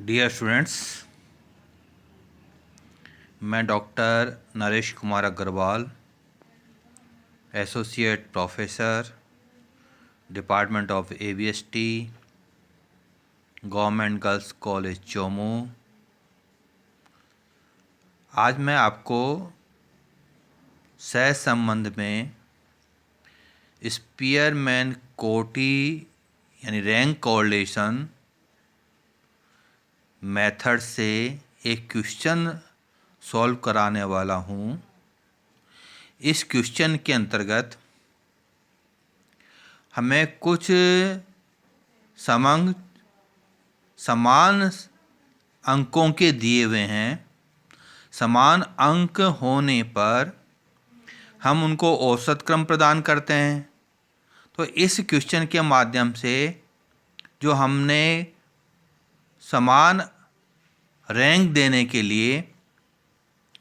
Dear students, मैं doctor Naresh Kumar Agrawal, associate professor, department of AVST, government girls college Chomu. आज मैं आपको सह संबंध में स्पीयरमैन कोटी यानी रैंक कोरिलेशन मेथड से एक क्वेश्चन सॉल्व कराने वाला हूँ। इस क्वेश्चन के अंतर्गत हमें कुछ समान अंकों के दिए हुए हैं। समान अंक होने पर हम उनको औसत क्रम प्रदान करते हैं। तो इस क्वेश्चन के माध्यम से जो हमने समान रैंक देने के लिए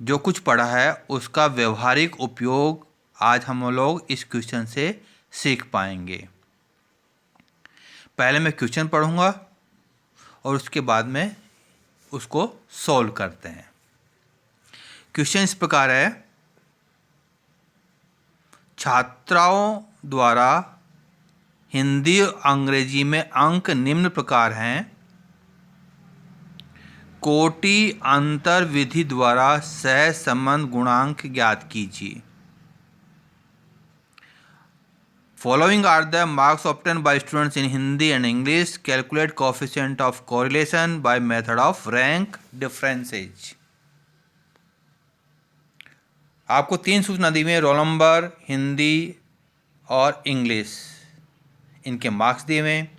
जो कुछ पढ़ा है उसका व्यवहारिक उपयोग आज हम लोग इस क्वेश्चन से सीख पाएंगे। पहले मैं क्वेश्चन पढ़ूंगा और उसके बाद में उसको सॉल्व करते हैं। क्वेश्चन इस प्रकार है, छात्राओं द्वारा हिंदी और अंग्रेजी में अंक निम्न प्रकार हैं। कोटि अंतर विधि द्वारा सह संबंध गुणांक ज्ञात कीजिए। Following are the marks obtained by students in Hindi and English. Calculate coefficient of correlation by method of rank differentiation. आपको 3 सूचना दी हुई है, रोल नंबर, हिंदी और इंग्लिश। इनके मार्क्स दिए हुए हैं।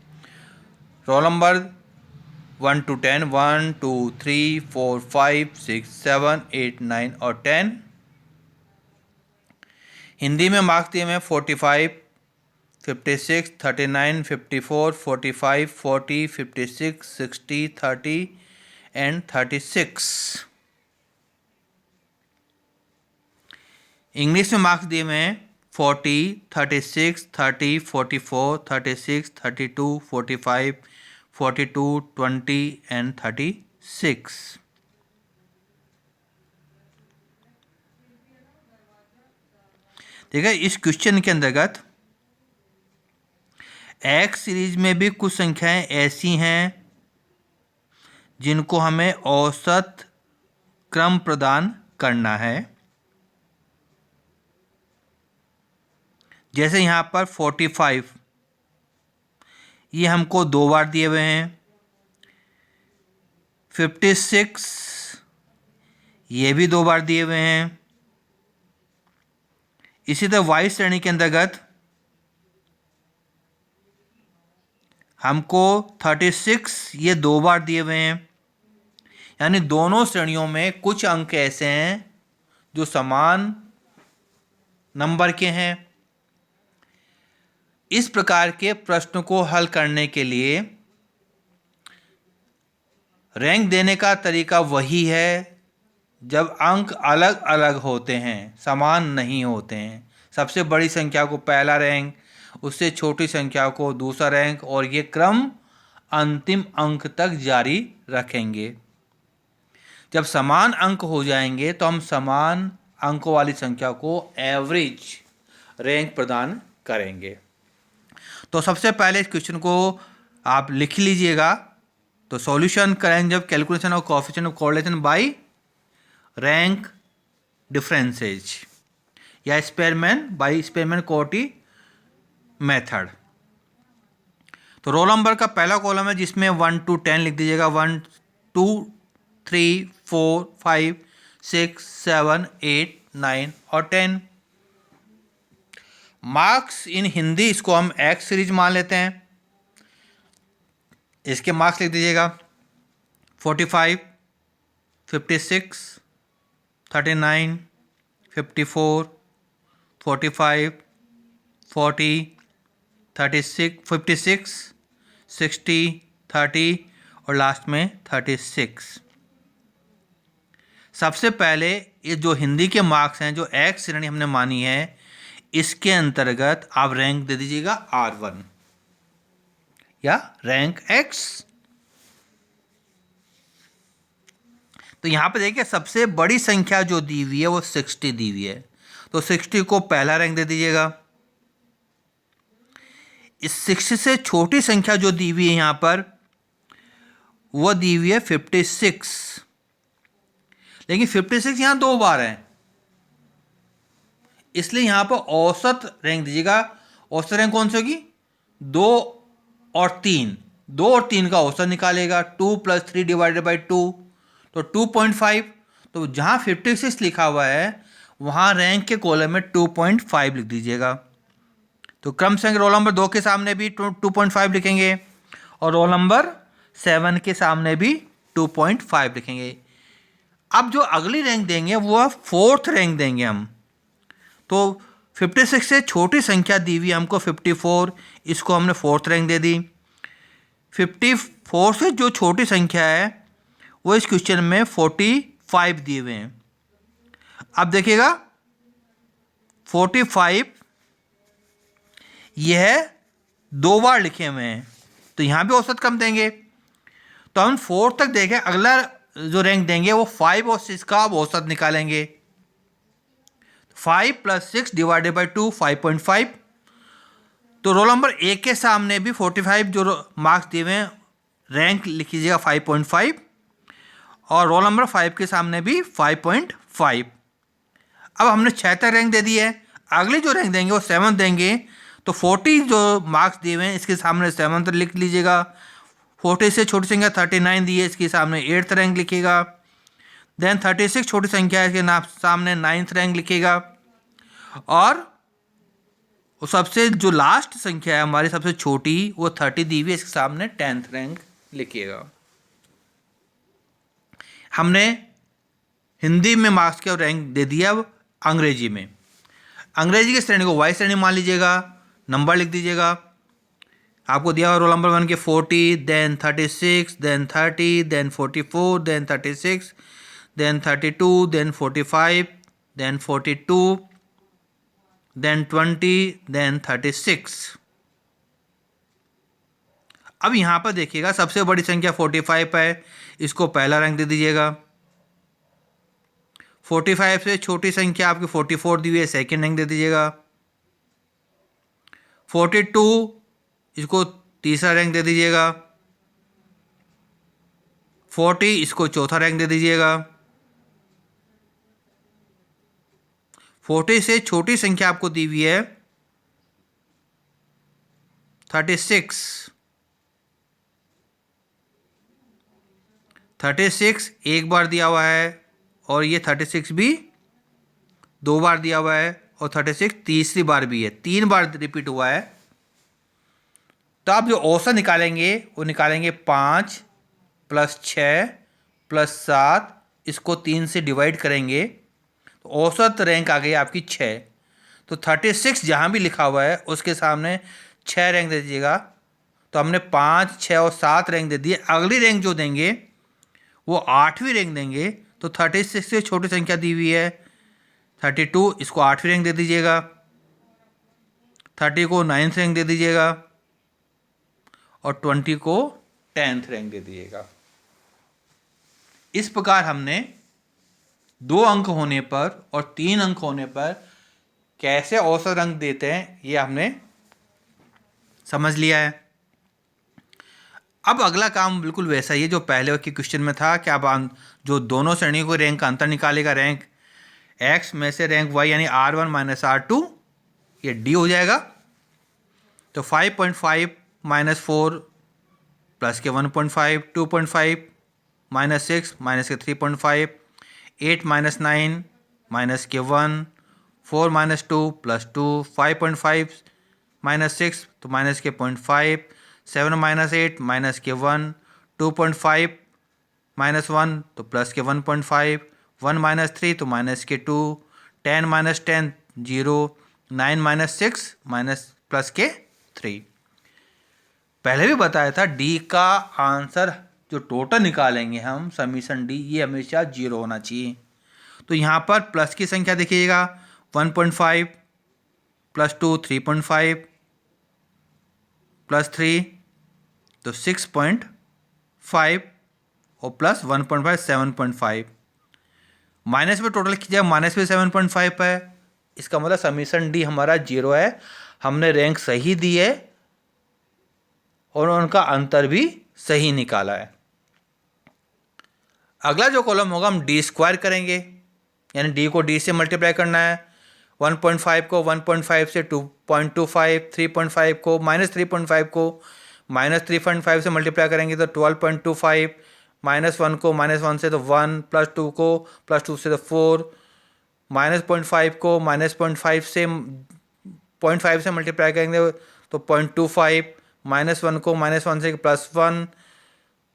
रोल नंबर 1 to 10, 1 2 3 4 5 6 7 8 9 और 10। हिंदी में मार्क्स दिए हुए हैं 45, 56, 39, 54, 45, 40, 56, 60, 30 and 36। इंग्लिश में मार्क्स दिए हुए हैं 40, 36, 30, 44, 36, 32, 45, 42, 20 and 36। ठीक है, इस क्वेश्चन के अंतर्गत एक्स सीरीज में भी कुछ संख्याएं ऐसी हैं जिनको हमें औसत क्रम प्रदान करना है। जैसे यहाँ पर 45 ये हमको 2 बार दिए हुए हैं। 56 ये भी 2 बार दिए हुए हैं। इसी तरह वाई श्रेणी के अंतर्गत हमको 36 ये 2 बार दिए हुए हैं। यानी दोनों श्रेणियों में कुछ अंक ऐसे हैं जो समान नंबर के हैं। इस प्रकार के प्रश्न को हल करने के लिए रैंक देने का तरीका वही है जब अंक अलग अलग होते हैं, समान नहीं होते हैं। सबसे बड़ी संख्या को पहला रैंक, उससे छोटी संख्या को दूसरा रैंक और ये क्रम अंतिम अंक तक जारी रखेंगे। जब समान अंक हो जाएंगे तो हम समान अंकों वाली संख्या को एवरेज रैंक प्रदान करेंगे। तो सबसे पहले इस क्वेश्चन को आप लिख लीजिएगा। तो सॉल्यूशन करेंगे जब calculation of coefficient of correlation by rank differences या स्पीयरमैन कोटी मेथड। तो रोल नंबर का पहला कॉलम है जिसमें 1 to 10 लिख दीजिएगा। 1 2 3 4 5 6 7 8 9 और 10। मार्क्स इन हिंदी इसको हम एक्स सीरीज मान लेते हैं। इसके मार्क्स लिख दीजिएगा 45, 56, 39, 54, 45, 40, 36, 56, 60, 30 और लास्ट में 36। सबसे पहले ये जो हिंदी के मार्क्स हैं जो एक्स श्रेणी हमने मानी है, इसके अंतर्गत आप रैंक दे दीजिएगा R1 या रैंक X। तो यहाँ पे देखिए सबसे बड़ी संख्या जो दी हुई है वो 60 दी हुई है, तो 60 को पहला रैंक दे दीजिएगा। इस 60 से छोटी संख्या जो दी हुई है यहाँ पर वो दी हुई है 56, लेकिन 56 यहाँ 2 बार है, इसलिए यहाँ पर औसत रैंक दीजिएगा। औसत रैंक कौन सी होगी? 2 और 3, 2 और 3 का औसत निकालेगा, 2 + 3 डिवाइडेड बाई 2, तो 2.5। तो जहाँ 56 लिखा हुआ है वहाँ रैंक के कॉलम में 2.5 लिख दीजिएगा। तो क्रम संख्या रोल नंबर 2 के सामने भी 2.5 लिखेंगे और रोल नंबर 7 के सामने भी 2.5 लिखेंगे। अब जो अगली रैंक देंगे वो 4th रैंक देंगे हम। तो 56 से छोटी संख्या दी हुई हमको 54, इसको हमने 4th रैंक दे दी। 54 से जो छोटी संख्या है वो इस क्वेश्चन में 45 दिए हुए हैं। अब देखिएगा 45 यह 2 बार लिखे हुए हैं, तो यहाँ भी औसत कम देंगे। तो हम 4 तक देखें, अगला जो रैंक देंगे वो 5 और 6 का अब औसत निकालेंगे। 5 + 6 डिवाइडेड बाई 2, 5.5। तो रोल नंबर 1 के सामने भी 45 जो मार्क्स दिए हुए हैं रैंक लिख लीजिएगा 5.5, और रोल नंबर 5 के सामने भी 5.5। अब हमने 6 तक रैंक दे दी है, अगली जो रैंक देंगे वो 7 देंगे। तो 40 जो मार्क्स दिए हुए हैं इसके सामने 7 लिख लीजिएगा। 40 से छोटी संख्या 39 दी है, इसके सामने 8th रैंक लिखिएगा। देन 36 छोटी संख्या है, इसके सामने 9th रैंक लिखिएगा। और सबसे जो लास्ट संख्या है हमारी सबसे छोटी वो 30 दी हुई है, इसके सामने 10th रैंक लिखिएगा। हमने हिंदी में मार्क्स का रैंक दे दिया। अब अंग्रेजी में, अंग्रेजी की श्रेणी को वाई श्रेणी मान लीजिएगा, नंबर लिख दीजिएगा। आपको दिया हुआ रोल नंबर 1 के 40, then 36, then 30, then 44, then 36, then 32, then 45, then 42, then 20, then 36। अब यहाँ पर देखिएगा सबसे बड़ी संख्या 45 है, इसको पहला रैंक दे दीजिएगा। 45 से छोटी संख्या आपकी 44 दी हुई है, सेकेंड रैंक दे दीजिएगा। 42 इसको तीसरा रैंक दे दीजिएगा। 40 इसको चौथा रैंक दे दीजिएगा। 40 से छोटी संख्या आपको दी हुई है 36। 36 एक बार दिया हुआ है और ये 36 भी 2 बार दिया हुआ है, और 36 तीसरी बार भी है, 3 बार रिपीट हुआ है। तो आप जो औसत निकालेंगे वो निकालेंगे 5 + 6 + 7, इसको 3 से डिवाइड करेंगे तो औसत रैंक आ गई आपकी 6। तो 36 जहाँ भी लिखा हुआ है उसके सामने 6 रैंक दे दीजिएगा। तो हमने 5, 6 और 7 रैंक दे दिए। अगली रैंक जो देंगे वो 8वीं रैंक देंगे। तो 36 से छोटी संख्या दी हुई है 32, इसको 8वीं रैंक दे दीजिएगा। 30 को 9th रैंक दे दीजिएगा और 20 को 10th रैंक दे दीजिएगा। इस प्रकार हमने 2 अंक होने पर और 3 अंक होने पर कैसे औसत अंक देते हैं ये हमने समझ लिया है। अब अगला काम बिल्कुल वैसा ही है जो पहले के क्वेश्चन में था कि आप जो दोनों श्रेणियों को रैंक का अंतर निकालेगा, रैंक x में से रैंक y यानी R1 - R2 ये d हो जाएगा। तो 5.5 - 4 प्लस के 1.5, 2.5 - 6 माइनस के 3.5, 8 - 9 माइनस के 1, 4 - 2 प्लस 2, 5.5 - 6 तो माइनस के 0.5, 7 - 8 माइनस के 1, 2.5 - 1 तो प्लस के 1.5, 1 - 3 तो माइनस के 2, 10 - 10 0, 9 - 6 माइनस प्लस के 3। पहले भी बताया था डी का आंसर जो टोटल निकालेंगे हम समीशन डी ये हमेशा 0 होना चाहिए। तो यहाँ पर प्लस की संख्या देखिएगा 1.5 + 2 3.5 + 3 तो 6.5 और प्लस 1.5 7.5। माइनस में टोटल कीजिए, माइनस में 7.5 है, इसका मतलब समीशन डी हमारा 0 है। हमने रैंक सही दी है और उनका अंतर भी सही निकाला है। अगला जो कॉलम होगा हम डी स्क्वायर करेंगे, यानी डी को डी से मल्टीप्लाई करना है। 1.5 को 1.5 से 2.25, 3.5 को -3.5 को -3.5 से मल्टीप्लाई करेंगे तो 12.25, -1 को -1 से तो 1, +2 को +2 से तो 4, -0.5 को -0.5 से 0.5 से मल्टीप्लाई करेंगे तो 0.25, -1 को -1 से +1,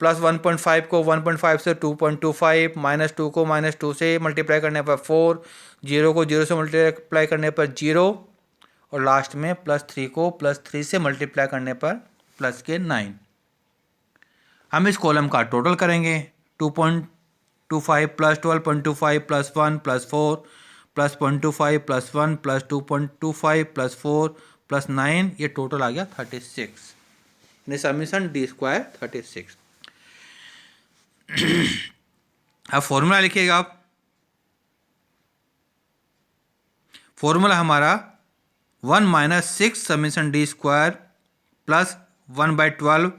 +1.5 को 1.5 से 2.25, -2 को -2 से मल्टीप्लाई करने पर 4, 0 को 0 से मल्टीप्लाई करने पर 0 और लास्ट में +3 को +3 से मल्टीप्लाई करने पर +9। हम इस कॉलम का टोटल करेंगे। 2.25 + 12.25 +1 +4 +0.25 +1 +2.25 +4 +9, ये टोटल आ गया 36। Summation D square 36। अब फॉर्मूला लिखिएगा आप। फॉर्मूला हमारा 1 - 6 summation D square plus 1/12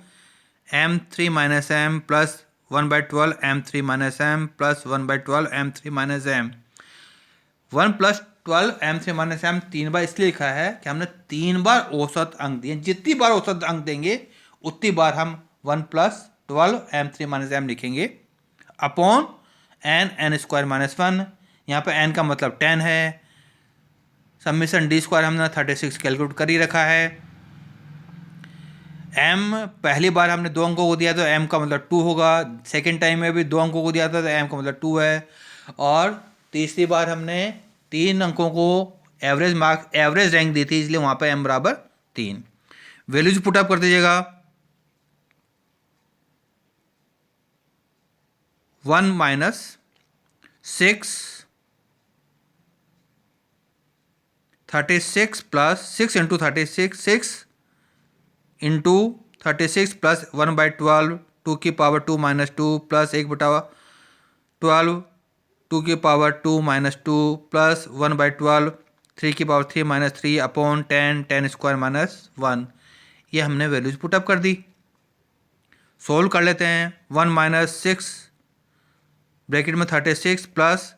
m3 - m plus 1/12 m3 - m plus 1/12 m3 - m। 1 + 12 m3 - m 3 बार इसलिए लिखा है कि हमने 3 बार औसत अंक दिए। जितनी बार औसत अंक देंगे उतनी बार हम 1 + 12 m3 - m लिखेंगे अपॉन n² -1। यहाँ पर n का मतलब 10 है। समीशन डी स्क्वायर हमने 36 कैलकुलेट कर ही रखा है। m पहली बार हमने 2 अंकों को दिया तो m का मतलब 2 होगा। सेकेंड टाइम में भी 2 अंकों को दिया था तो m का मतलब 2 है। और तीसरी बार हमने 3 अंकों को एवरेज रैंक दी थी, इसलिए वहाँ पर m बराबर 3। वैल्यूज पुटअप कर दीजिएगा। 1 - 6 36 प्लस 6 इंटू 36 6 इंटू 36 प्लस 1/12 2 की पावर 2 - 2 प्लस 1/12 2 की पावर 2 - 2 प्लस 1/12 3 की पावर 3 - 3 अपॉन 10² - 1। ये हमने वैल्यूज पुटअप कर दी। सोल्व कर लेते हैं। 1 - 6 ब्रैकेट में 36 प्लस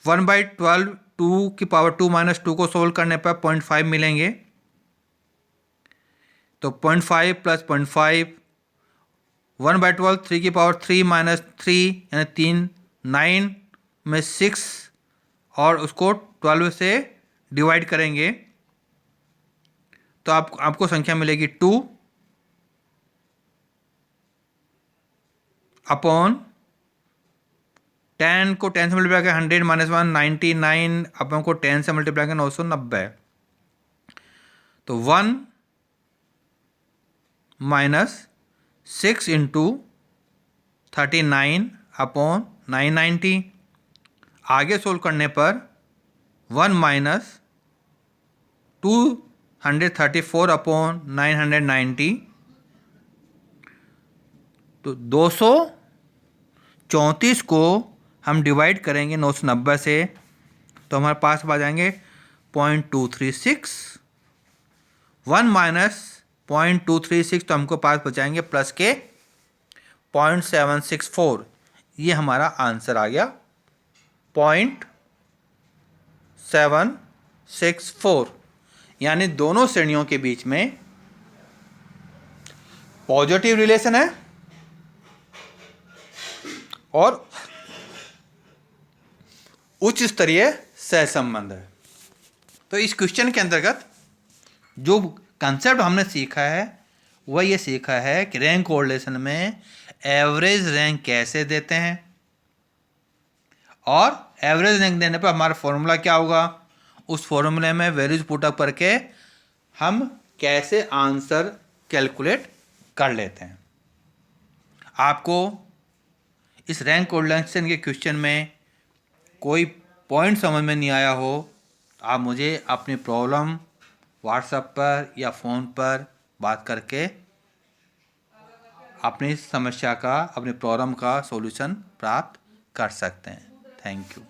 1/12 2 की पावर 2 - 2 को सोल्व करने पर 0.5 मिलेंगे। तो 0.5 प्लस 0.5 1/12 3 की पावर 3 - 3 यानी 3 9 में 6 और उसको 12 से डिवाइड करेंगे तो आपको संख्या मिलेगी 2 अपॉन 10 को 10 से मल्टीप्लाई करें 100 - 1 99 अपन को 10 से मल्टीप्लाई करें 990। तो 1 - 6 इंटू 39 अपॉन 990। आगे सोल्व करने पर 1 - 234 अपॉन 990। तो 234 को हम डिवाइड करेंगे 990 से तो हमारे पास आ जाएंगे 0.236। 1 - 0.236 तो हमको पास बचाएंगे प्लस के 0.764। ये हमारा आंसर आ गया 0.764। यानी दोनों श्रेणियों के बीच में पॉजिटिव रिलेशन है और उच्च स्तरीय सहसंबंध है। तो इस क्वेश्चन के अंतर्गत जो कंसेप्ट हमने सीखा है वह ये सीखा है कि रैंक कोरिलेशन में एवरेज रैंक कैसे देते हैं और एवरेज रैंक देने पर हमारा फॉर्मूला क्या होगा। उस फॉर्मूले में वैल्यूज पुटअप करके हम कैसे आंसर कैलकुलेट कर लेते हैं। आपको इस रैंक कोरिलेशन के क्वेश्चन में कोई पॉइंट समझ में नहीं आया हो आप मुझे अपनी प्रॉब्लम व्हाट्सएप पर या फ़ोन पर बात करके अपनी समस्या का, अपने प्रॉब्लम का सॉल्यूशन प्राप्त कर सकते हैं। Thank you.